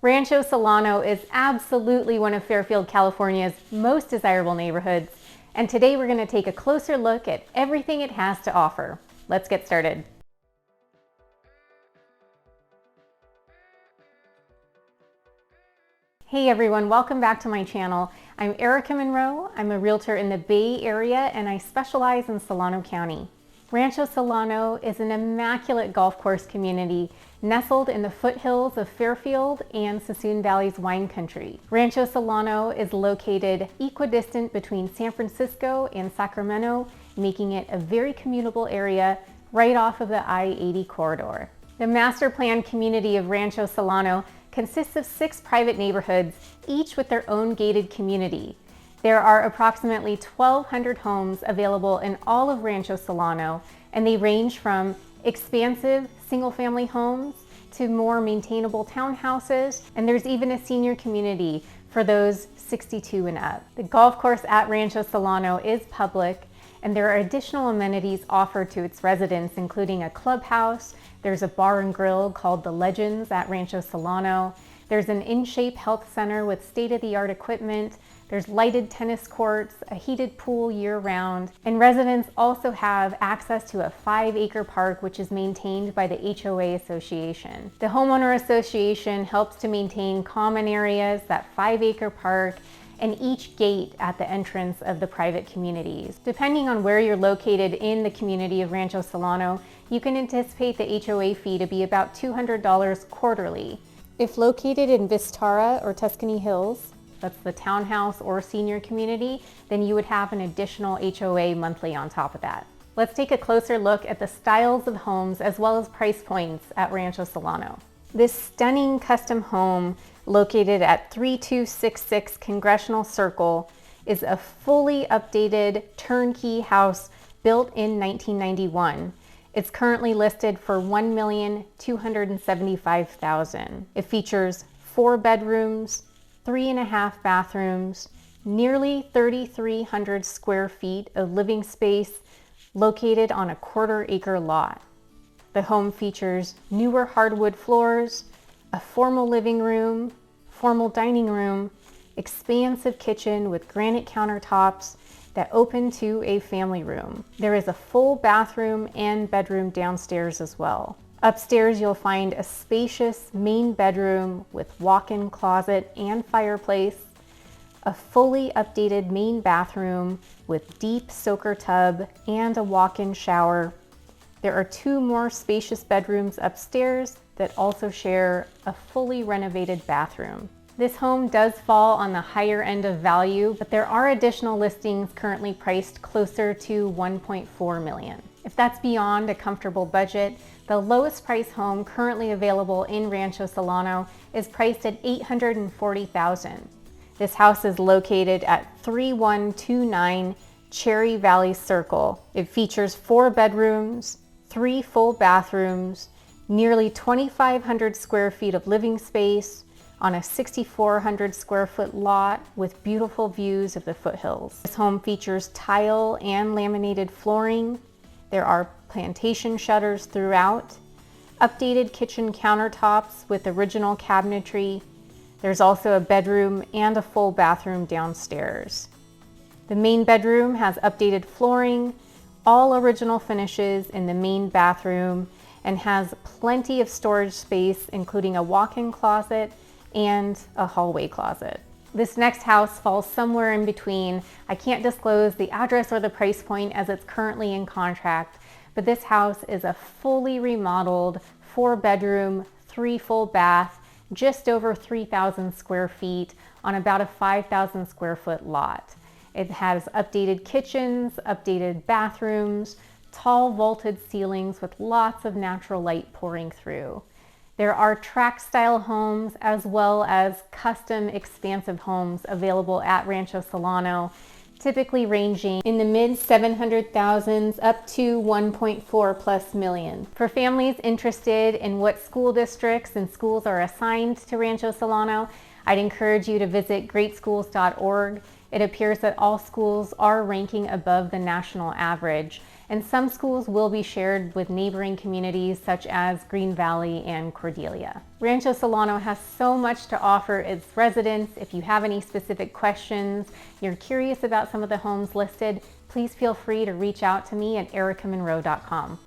Rancho Solano is absolutely one of Fairfield, California's most desirable neighborhoods, and today we're going to take a closer look at everything it has to offer. Let's get started. Hey everyone, welcome back to my channel. I'm Erica Monroe. I'm a realtor in the Bay Area and I specialize in Solano County. Rancho Solano is an immaculate golf course community nestled in the foothills of Fairfield and Suisun Valley's wine country. Rancho Solano is located equidistant between San Francisco and Sacramento, making it a very commutable area right off of the I-80 corridor. The master planned community of Rancho Solano consists of 6 private neighborhoods, each with their own gated community. There are approximately 1,200 homes available in all of Rancho Solano, and they range from expansive single-family homes to more maintainable townhouses, and there's even a senior community for those 62 and up. The golf course at Rancho Solano is public, and there are additional amenities offered to its residents, including a clubhouse. There's a bar and grill called The Legends at Rancho Solano. There's an in-shape health center with state-of-the-art equipment. There's lighted tennis courts, a heated pool year-round, and residents also have access to a 5-acre park which is maintained by the HOA Association. The Homeowner Association helps to maintain common areas, that 5-acre park, and each gate at the entrance of the private communities. Depending on where you're located in the community of Rancho Solano, you can anticipate the HOA fee to be about $200 quarterly. If located in Vistara or Tuscany Hills, that's the townhouse or senior community, then you would have an additional HOA monthly on top of that. Let's take a closer look at the styles of homes as well as price points at Rancho Solano. This stunning custom home located at 3266 Congressional Circle is a fully updated turnkey house built in 1991. It's currently listed for $1,275,000. It features 4 bedrooms, 3.5 bathrooms, nearly 3,300 square feet of living space located on a 1/4 acre lot. The home features newer hardwood floors, a formal living room, formal dining room, expansive kitchen with granite countertops that open to a family room. There is a full bathroom and bedroom downstairs as well. Upstairs, you'll find a spacious main bedroom with walk-in closet and fireplace, a fully updated main bathroom with deep soaker tub and a walk-in shower. There are 2 more spacious bedrooms upstairs that also share a fully renovated bathroom. This home does fall on the higher end of value, but there are additional listings currently priced closer to $1.4 million. If that's beyond a comfortable budget, the lowest price home currently available in Rancho Solano is priced at $840,000. This house is located at 3129 Cherry Valley Circle. It features 4 bedrooms, 3 full bathrooms, nearly 2,500 square feet of living space on a 6,400 square foot lot with beautiful views of the foothills. This home features tile and laminated flooring. There are plantation shutters throughout, updated kitchen countertops with original cabinetry. There's also a bedroom and a full bathroom downstairs. The main bedroom has updated flooring, all original finishes in the main bathroom, and has plenty of storage space, including a walk-in closet and a hallway closet. This next house falls somewhere in between. I can't disclose the address or the price point as it's currently in contract, but this house is a fully remodeled 4-bedroom, 3 full bath, just over 3,000 square feet on about a 5,000 square foot lot. It has updated kitchens, updated bathrooms, tall vaulted ceilings with lots of natural light pouring through. There are tract style homes as well as custom expansive homes available at Rancho Solano, typically ranging in the mid 700,000s up to 1.4+ million. For families interested in what school districts and schools are assigned to Rancho Solano, I'd encourage you to visit greatschools.org. It appears that all schools are ranking above the national average, and some schools will be shared with neighboring communities such as Green Valley and Cordelia. Rancho Solano has so much to offer its residents. If you have any specific questions, you're curious about some of the homes listed, please feel free to reach out to me at ericamonroe.com.